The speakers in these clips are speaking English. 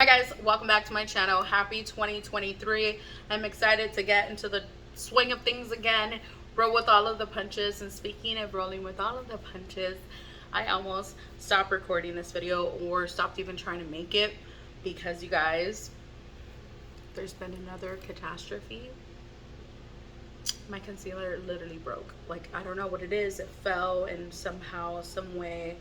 guys, welcome back to my channel. Happy 2023. I'm excited to get into the swing of things again, roll with all of the punches. And speaking of rolling with all of the punches, I almost stopped recording this video or stopped even trying to make it because you guys, there's been another catastrophe. My concealer literally broke. Like, I don't know what it is. It fell and somehow, some way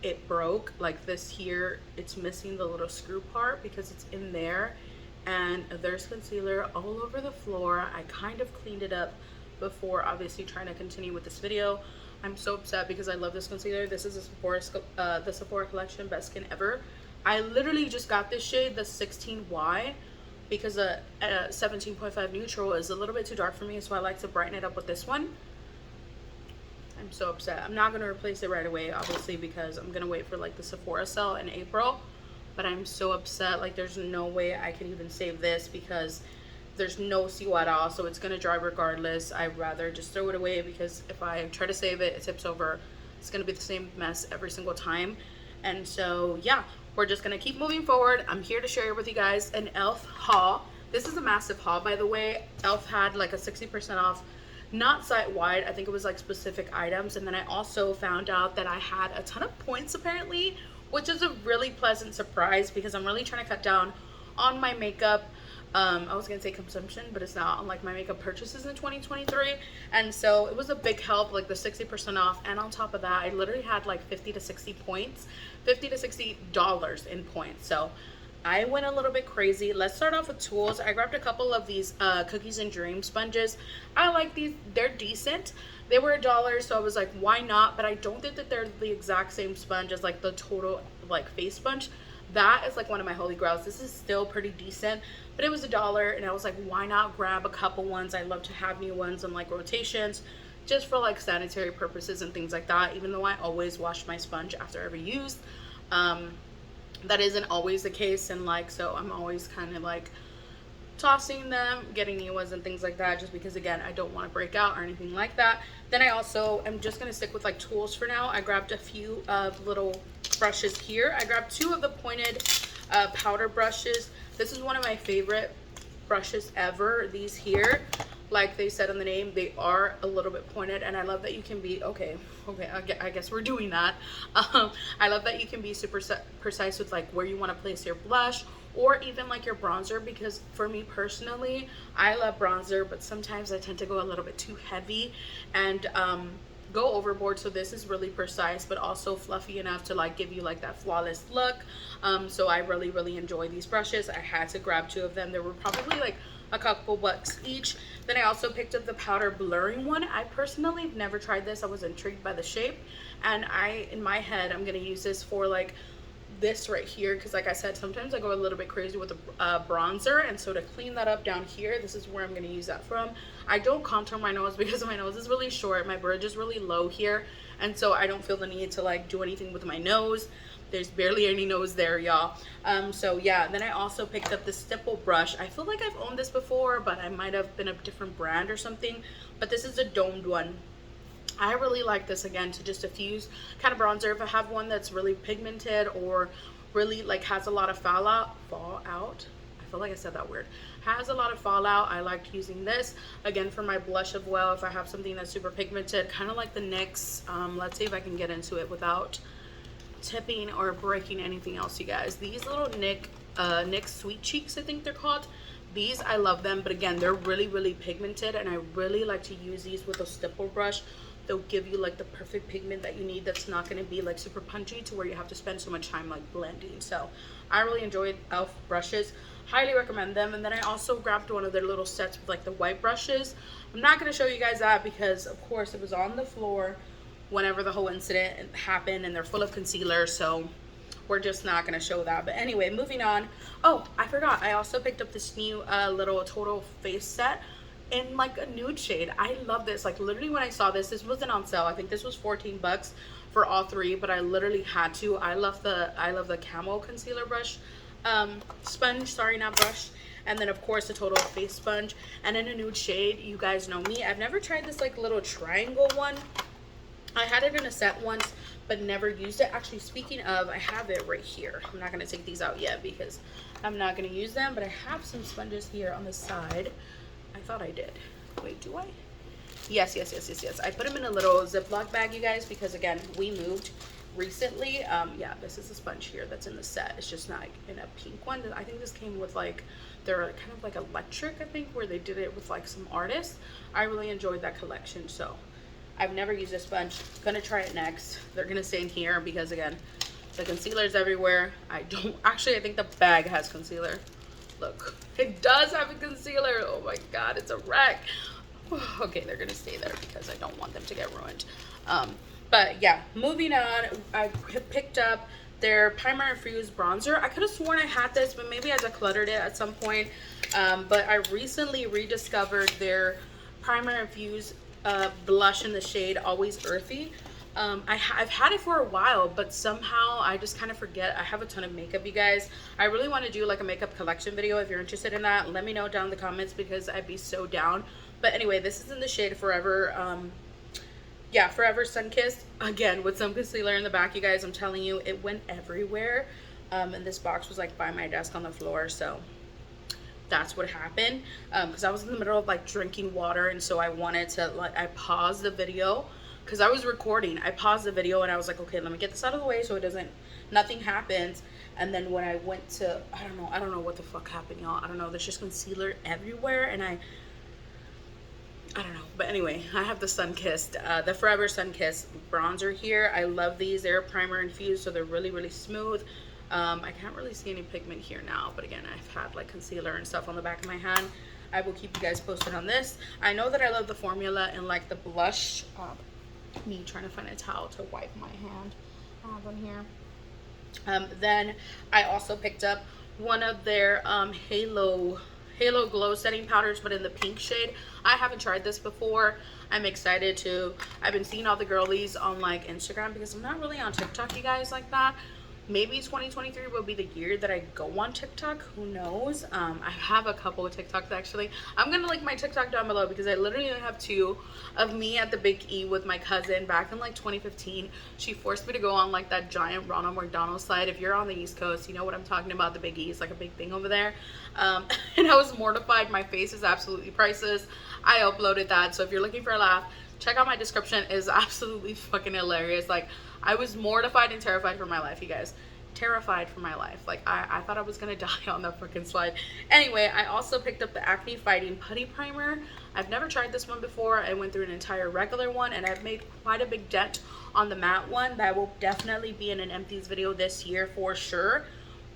it broke. Like this here, it's missing the little screw part because it's in there, and there's concealer all over the floor. I kind of cleaned it up before obviously trying to continue with this video. I'm so upset because I love this concealer. This is the Sephora collection Best Skin Ever. I literally just got this shade, the 16Y, because a 17.5 neutral is a little bit too dark for me, so I like to brighten it up with this one. I'm so upset. I'm not going to replace it right away, obviously, because I'm going to wait for like the Sephora sale in April. But I'm so upset. Like, there's no way I can even save this because there's no CO at all. So it's going to dry regardless. I'd rather just throw it away because if I try to save it, it tips over. It's going to be the same mess every single time. And so, yeah, we're just going to keep moving forward. I'm here to share with you guys an e.l.f. haul. This is a massive haul, by the way. e.l.f. had like a 60% off. Not site-wide, I think it was like specific items. And then I also found out that I had a ton of points apparently, which is a really pleasant surprise because I'm really trying to cut down on my makeup. I was gonna say consumption, but it's not, on like my makeup purchases in 2023. And so it was a big help, like the 60% off. And on top of that, I literally had like 50 to 60 points, $50 to $60 in points. So I went a little bit crazy. Let's start off with tools. I grabbed a couple of these Cookies and Dream sponges. I like these. They're decent. They were $1, so I was like, why not? But I don't think that they're the exact same sponge as like the total like face sponge. That is like one of my holy grails. This is still pretty decent, but it was $1, and I was like, why not grab a couple ones? I love to have new ones on like rotations, just for like sanitary purposes and things like that, even though I always wash my sponge after every use. That isn't always the case, and like, so I'm always kind of like tossing them, getting new ones and things like that, just because again, I don't want to break out or anything like that. Then I also am just going to stick with like tools for now. I grabbed a few little brushes here. I grabbed two of the pointed powder brushes. This is one of my favorite brushes ever. These here, like they said in the name, they are a little bit pointed, and I love that you can be okay, I guess we're doing that. I love that you can be super precise with like where you want to place your blush or even like your bronzer, because for me personally, I love bronzer, but sometimes I tend to go a little bit too heavy and go overboard. So this is really precise but also fluffy enough to like give you like that flawless look. So I really enjoy these brushes. I had to grab two of them. They were probably like a couple bucks each. Then I also picked up the powder blurring one. I personally have never tried this. I was intrigued by the shape, and in my head, I'm gonna use this for like this right here, because like I said, sometimes I go a little bit crazy with the bronzer, and so to clean that up down here, this is where I'm going to use that from. I don't contour my nose because my nose is really short, my bridge is really low here, and so I don't feel the need to like do anything with my nose. There's barely any nose there, y'all. So yeah, then I also picked up this stipple brush. I feel like I've owned this before, but I might have been a different brand or something, but this is a domed one. I really like this, again, to just diffuse kind of bronzer. If I have one that's really pigmented or really like has a lot of fallout, I feel like I said that word, has a lot of fallout, I like using this. Again, for my blush as well, if I have something that's super pigmented, kind of like the NYX, let's see if I can get into it without tipping or breaking anything else, you guys. These little NYX Sweet Cheeks, I think they're called. These, I love them, but again, they're really pigmented, and I really like to use these with a stipple brush. They'll give you like the perfect pigment that you need, that's not going to be like super punchy to where you have to spend so much time like blending. So I really enjoyed e.l.f. brushes, highly recommend them. And then I also grabbed one of their little sets with like the white brushes. I'm not going to show you guys that because of course it was on the floor whenever the whole incident happened, and they're full of concealer, so we're just not going to show that. But anyway, moving on. Oh, I forgot, I also picked up this new little total face set in like a nude shade. I love this. Like literally when I saw this wasn't on sale. I think this was 14 bucks for all three, but I literally had to. I love the Camo concealer brush, sponge, sorry, not brush. And then of course the total face sponge, and in a nude shade. You guys know me, I've never tried this like little triangle one. I had it in a set once, but never used it. Actually, speaking of, I have it right here. I'm not going to take these out yet because I'm not going to use them, but I have some sponges here on the side. I thought I did. Wait, do I? Yes. I put them in a little Ziploc bag, you guys, because again, we moved recently. Yeah, this is a sponge here that's in the set. It's just not in a pink one. I think this came with like, they're kind of like electric, I think, where they did it with like some artists. I really enjoyed that collection, so I've never used a sponge. Gonna try it next. They're gonna stay in here because again, the concealer's everywhere. I think the bag has concealer. Look, it does have a concealer. Oh my god, it's a wreck. Okay, they're gonna stay there because I don't want them to get ruined. But yeah, moving on, I picked up their Primer Infused Bronzer. I could have sworn I had this, but maybe I decluttered it at some point. But I recently rediscovered their Primer Infused blush in the shade Always Earthy. I've had it for a while, but somehow I just kind of forget. I have a ton of makeup, you guys. I really want to do like a makeup collection video. If you're interested in that, let me know down in the comments because I'd be so down. But anyway, this is in the shade Forever. Yeah, Forever Sunkissed. Again, with some concealer in the back, you guys. I'm telling you, it went everywhere. And this box was like by my desk on the floor, so that's what happened. Because I was in the middle of like drinking water, and so I wanted to like, I paused the video because I was recording. I paused the video and I was like, okay, let me get this out of the way so it doesn't, nothing happens. And then when I went to, I don't know what the fuck happened, y'all. I don't know. There's just concealer everywhere, and I don't know. But anyway, I have the Sunkissed, the Forever Sunkissed bronzer here. I love these. They're primer infused, so they're really, really smooth. I can't really see any pigment here now, but again, I've had like concealer and stuff on the back of my hand. I will keep you guys posted on this. I know that I love the formula and like the blush. Me trying to find a towel to wipe my hand. I have one here. Then I also picked up one of their Halo Glow setting powders, but in the pink shade. I haven't tried this before. I'm excited to. I've been seeing all the girlies on like Instagram because I'm not really on TikTok, you guys, like that. Maybe 2023 will be the year that I go on TikTok. Who knows? I have a couple of TikToks actually. I'm gonna link my TikTok down below because I literally have two of me at the Big E with my cousin back in like 2015. She forced me to go on like that giant Ronald McDonald slide. If you're on the East Coast, you know what I'm talking about. The Big E is like a big thing over there. And I was mortified. My face is absolutely priceless. I uploaded that. So if you're looking for a laugh, check out my description. It is absolutely fucking hilarious. Like, I was mortified and terrified for my life, you guys. Terrified for my life. Like, I thought I was gonna die on that fucking slide. Anyway, I also picked up the Acne Fighting Putty Primer. I've never tried this one before. I went through an entire regular one, and I've made quite a big dent on the matte one. That will definitely be in an empties video this year for sure,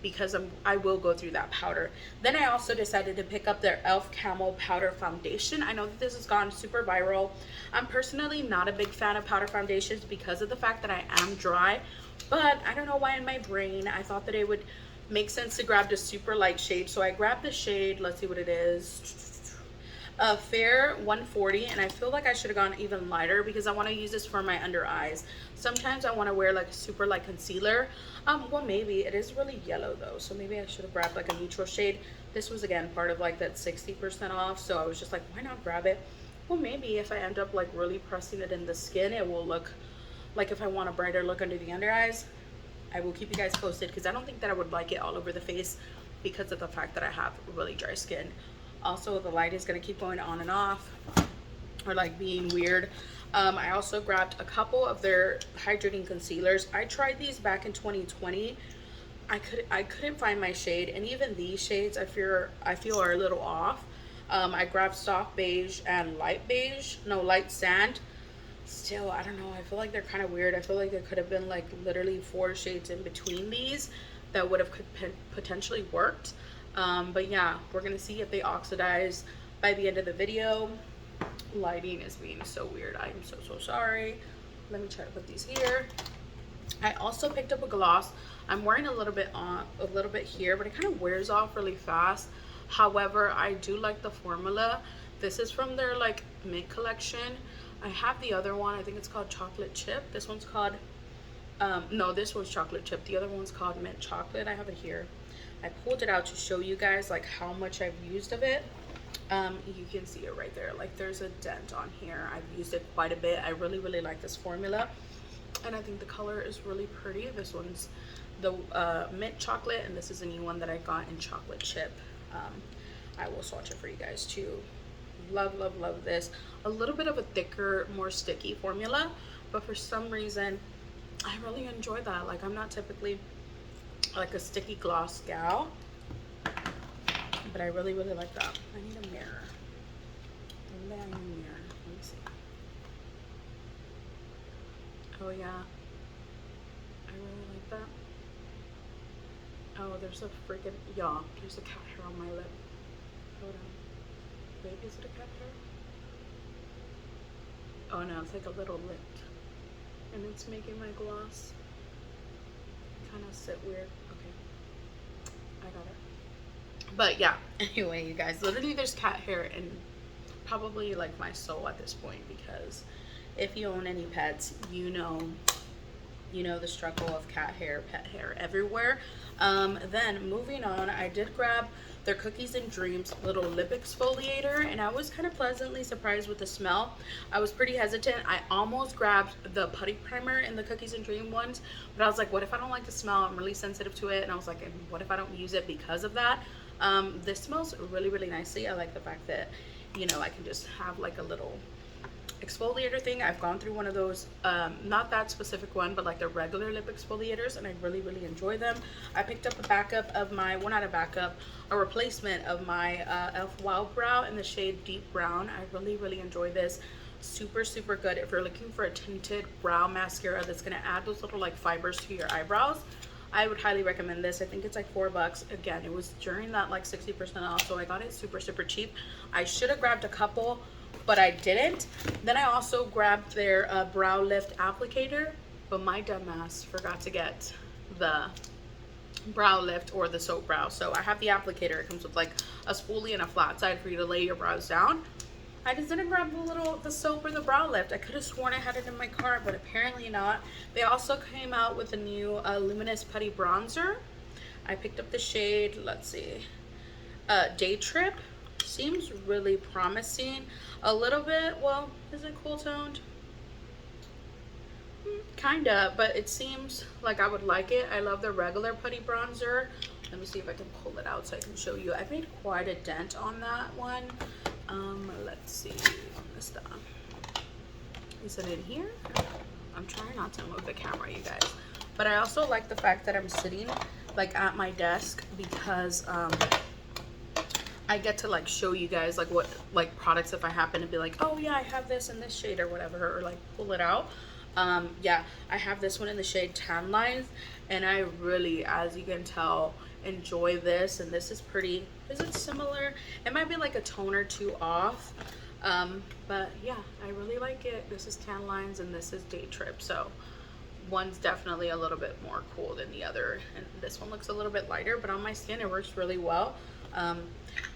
because I will go through that powder. Then I also decided to pick up their e.l.f. Camo Powder Foundation. I know that this has gone super viral. I'm personally not a big fan of powder foundations because of the fact that I am dry, but I don't know why in my brain I thought that it would make sense to grab the super light shade. So I grabbed the shade, let's see what it is, Fair 140, and I feel like I should have gone even lighter because I want to use this for my under eyes. Sometimes I want to wear like a super light concealer. Well, maybe it is really yellow though, so maybe I should have grabbed like a neutral shade. This was again part of like that 60% off, so I was just like, why not grab it? Well, maybe if I end up like really pressing it in the skin, it will look like, if I want a brighter look under the under eyes. I will keep you guys posted because I don't think that I would like it all over the face because of the fact that I have really dry skin. Also, the light is going to keep going on and off, or like being weird. I also grabbed a couple of their hydrating concealers. I tried these back in 2020. I couldn't find my shade, and even these shades I feel are a little off. I grabbed soft beige and light sand. Still, I don't know, I feel like they're kind of weird. I feel like there could have been like literally 4 shades in between these that would have potentially worked. But yeah, we're gonna see if they oxidize by the end of the video. Lighting is being so weird. I'm so sorry. Let me try to put these here. I also picked up a gloss. I'm wearing a little bit here, but it kind of wears off really fast. However, I do like the formula. This is from their like mint collection. I have the other one. I think it's called Chocolate Chip. This one's called no, this one's Chocolate Chip. The other one's called Mint Chocolate. I have it here. I pulled it out to show you guys like how much I've used of it. You can see it right there. Like, there's a dent on here. I've used it quite a bit. I really like this formula. and I think the color is really pretty. This one's the mint chocolate, and this is a new one that I got in chocolate chip. I will swatch it for you guys too. Love, love, love this. A little bit of a thicker, more sticky formula, but for some reason I really enjoy that. Like, I'm not typically like a sticky gloss gal, but I really, really like that. I need a mirror. Maybe I need a mirror. Let me see. Oh yeah, I really like that. Oh, there's a freaking, yeah, there's a cat hair on my lip. Hold on. Wait, is it a cat hair? Oh no, it's like a little lip. And it's making my gloss kind of sit weird. Okay, I got it. But yeah, anyway, you guys, literally there's cat hair in probably like my soul at this point, because if you own any pets, you know the struggle of cat hair, pet hair everywhere. Then moving on, I did grab their Cookies and Dreams little lip exfoliator, and I was kind of pleasantly surprised with the smell. I was pretty hesitant. I almost grabbed the putty primer in the Cookies and Dream ones, but I was like, what if I don't like the smell? I'm really sensitive to it, and I was like, and what if I don't use it because of that? This smells really, really nicely. I like the fact that, you know, I can just have like a little exfoliator thing. I've gone through one of those, not that specific one, but like the regular lip exfoliators, and I really, really enjoy them. I picked up a backup of my, well, not a backup, a replacement of my e.l.f. Wild Brow in the shade Deep Brown. I really, really enjoy this. Super, super good if you're looking for a tinted brow mascara that's going to add those little like fibers to your eyebrows. I would highly recommend this. I think it's like $4. Again, it was during that like 60% off, so I got it super, super cheap. I should have grabbed a couple, but I didn't. Then I also grabbed their brow lift applicator, but my dumbass forgot to get the brow lift or the soap brow. So I have the applicator. It comes with like a spoolie and a flat side for you to lay your brows down. I just didn't grab the soap or the brow lift. I could have sworn I had it in my cart, but apparently not. They also came out with a new Luminous Putty Bronzer. I picked up the shade, let's see, Day Trip. Seems really promising. A little bit, well, is it cool toned? Kinda, but it seems like I would like it. I love the regular putty bronzer. Let me see if I can pull it out so I can show you. I made quite a dent on that one. Let's see on this stuff. Is it in here? I'm trying not to move the camera, you guys. But I also like the fact that I'm sitting like at my desk, because I get to like show you guys like what like products, if I happen to be like, oh yeah, I have this in this shade or whatever, or like pull it out. Yeah, I have this one in the shade Tan Lines, and I really, as you can tell, enjoy this. And this is pretty, is it similar? It might be like a tone or two off, but yeah, I really like it. This is Tan Lines and this is Day Trip, so one's definitely a little bit more cool than the other, and this one looks a little bit lighter, but on my skin it works really well.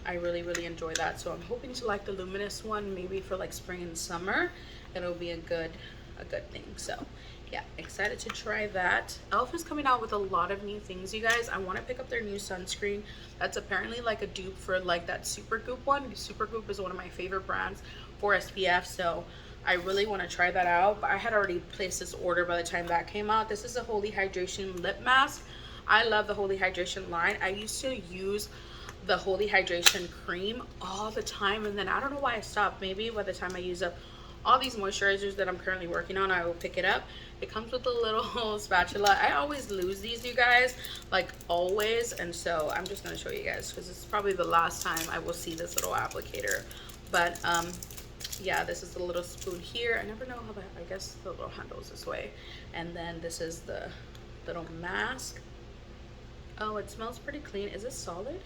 I really, really enjoy that, so I'm hoping to like the luminous one maybe for like spring and summer. It'll be a good thing. So yeah, excited to try that. e.l.f. is coming out with a lot of new things, you guys. I want to pick up their new sunscreen that's apparently like a dupe for like that Supergoop one. Supergoop is one of my favorite brands for SPF, so I really want to try that out. But I had already placed this order by the time that came out. This is a Holy Hydration lip mask. I love the Holy Hydration line. I used to use the Holy Hydration cream all the time, and then I don't know why I stopped. Maybe by the time I use up all these moisturizers that I'm currently working on, I will pick it up. It comes with a little spatula. I always lose these, you guys, like always, and so I'm just going to show you guys because it's probably the last time I will see this little applicator. But yeah, this is the little spoon here. I never know how I guess the little handle's this way. And then this is the little mask. Oh, it smells pretty clean. Is it solid?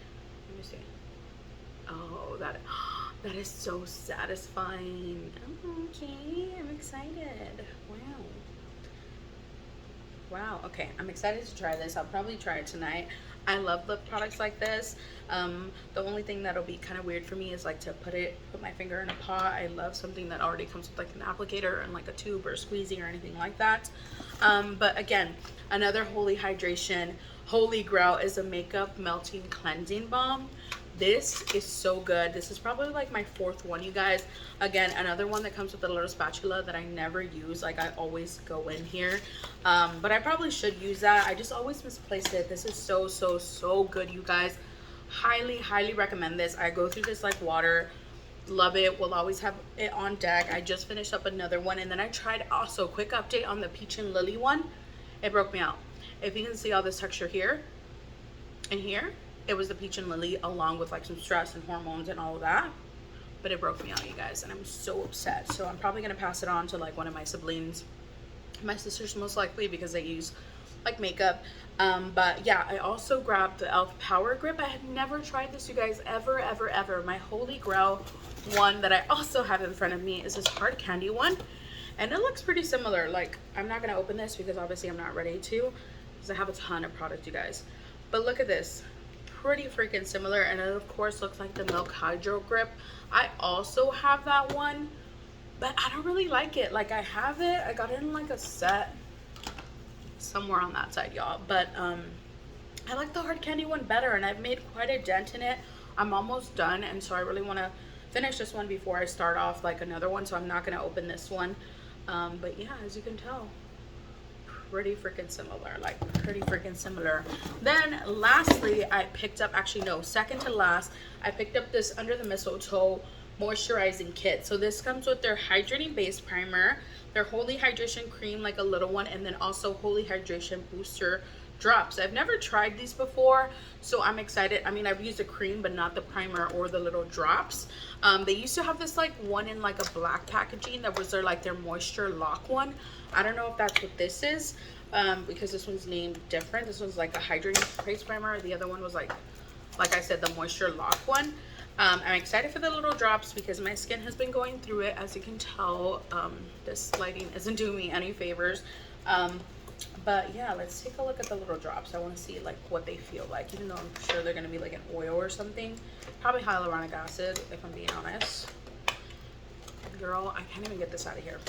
Let me see. Oh, that is so satisfying. Oh, okay, I'm excited. Wow, okay, I'm excited to try this. I'll probably try it tonight. I love lip products like this. The only thing that'll be kind of weird for me is like to put my finger in a pot. I love something that already comes with like an applicator and like a tube or a squeezy or anything like that. But again, another Holy Hydration Holy Grail is a makeup melting cleansing balm. This is so good. This is probably like my fourth one, you guys. Again, another one that comes with a little spatula that I never use. Like, I always go in here, but I probably should use that. I just always misplace it. This is so, so, so good, you guys. Highly, highly recommend this. I go through this like water. Love it. We'll always have it on deck. I just finished up another one, and then I tried also, quick update on the Peach and Lily one. It broke me out. If you can see all this texture here and here, it was the Peach and Lily, along with like some stress and hormones and all of that. But it broke me out, you guys, and I'm so upset. So I'm probably gonna pass it on to like one of my siblings, my sisters most likely, because they use like makeup. But yeah, I also grabbed the e.l.f. Power Grip. I had never tried this, you guys, ever, ever, ever. My holy grail one that I also have in front of me is this hard candy one, and it looks pretty similar. Like, I'm not gonna open this because obviously I'm not ready to, because I have a ton of product, you guys. But look at this, pretty freaking similar. And it of course looks like the Milk Hydro Grip. I also have that one, but I don't really like it. Like, I have it, I got it in like a set somewhere on that side, y'all. But I like the hard candy one better, and I've made quite a dent in it. I'm almost done, and so I really want to finish this one before I start off like another one, so I'm not going to open this one. But yeah, as you can tell, pretty freaking similar, like pretty freaking similar. Then lastly, I picked up, actually no, second to last, I picked up this Under the Mistletoe moisturizing kit. So this comes with their hydrating base primer, their Holy Hydration cream, like a little one, and then also Holy Hydration booster drops. I've never tried these before, so I'm excited. I mean, I've used a cream, but not the primer or the little drops. They used to have this like one in like a black packaging that was their moisture lock one. I don't know if that's what this is, because this one's named different. This one's like a hydrating face primer. The other one was like I said, the moisture lock one. I'm excited for the little drops because my skin has been going through it. As you can tell, this lighting isn't doing me any favors. But yeah, let's take a look at the little drops. I want to see like what they feel like, even though I'm sure they're going to be like an oil or something. Probably hyaluronic acid, if I'm being honest. Girl, I can't even get this out of here.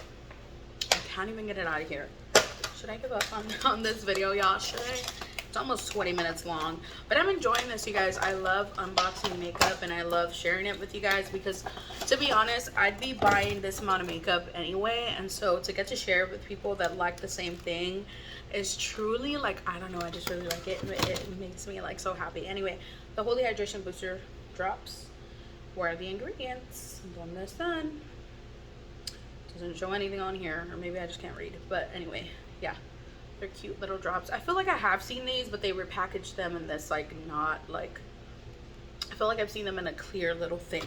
I can't even get it out of here. Should I give up on this video, y'all? Should I? It's almost 20 minutes long, but I'm enjoying this, you guys. I love unboxing makeup, and I love sharing it with you guys because, to be honest, I'd be buying this amount of makeup anyway, and so to get to share it with people that like the same thing is truly like, I don't know, I just really like it. It makes me like so happy. Anyway, the Holy Hydration Booster drops. Where are the ingredients? Donde están? Doesn't show anything on here, or maybe I just can't read, but anyway, yeah. They're cute little drops. I feel like I have seen these, but they repackaged them in this like not like, I feel like I've seen them in a clear little thing.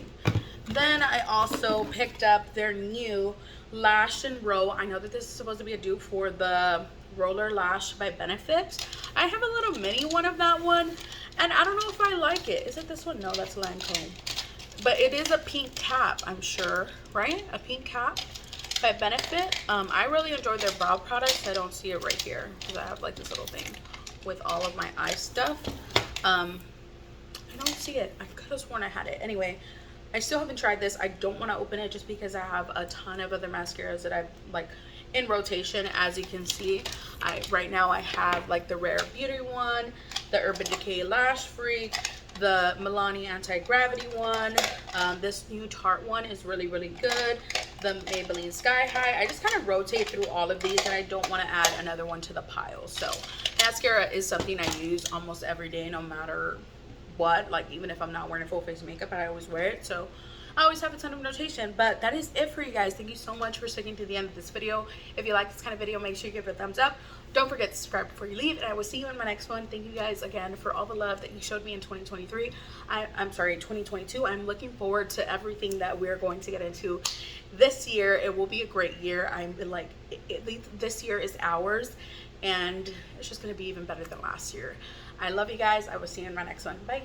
Then I also picked up their new Lash and Roll. I know that this is supposed to be a dupe for the Roller Lash by Benefit. I have a little mini one of that one, and I don't know if I like it. Is it this one? No, that's Lancome. But it is a pink cap, I'm sure, right? A pink cap by Benefit. I really enjoy their brow products. I don't see it right here because I have like this little thing with all of my eye stuff. I don't see it. I could have sworn I had it. Anyway, I still haven't tried this. I don't want to open it just because I have a ton of other mascaras that I've like in rotation. As you can see, right now I have like the Rare Beauty one, the Urban Decay Lash Freak, the Milani Anti-Gravity one. This new Tarte one is really, really good. The Maybelline Sky High. I just kind of rotate through all of these, and I don't want to add another one to the pile. So mascara is something I use almost every day, no matter what. Like, even if I'm not wearing full face makeup, I always wear it. So I always have a ton of rotation. But that is it for you guys. Thank you so much for sticking to the end of this video. If you like this kind of video, make sure you give it a thumbs up. Don't forget to subscribe before you leave, and I will see you in my next one. Thank you guys again for all the love that you showed me in 2023. I'm sorry, 2022. I'm looking forward to everything that we're going to get into this year. It will be a great year. I'm like, this year is ours, and it's just going to be even better than last year. I love you guys. I will see you in my next one. Bye.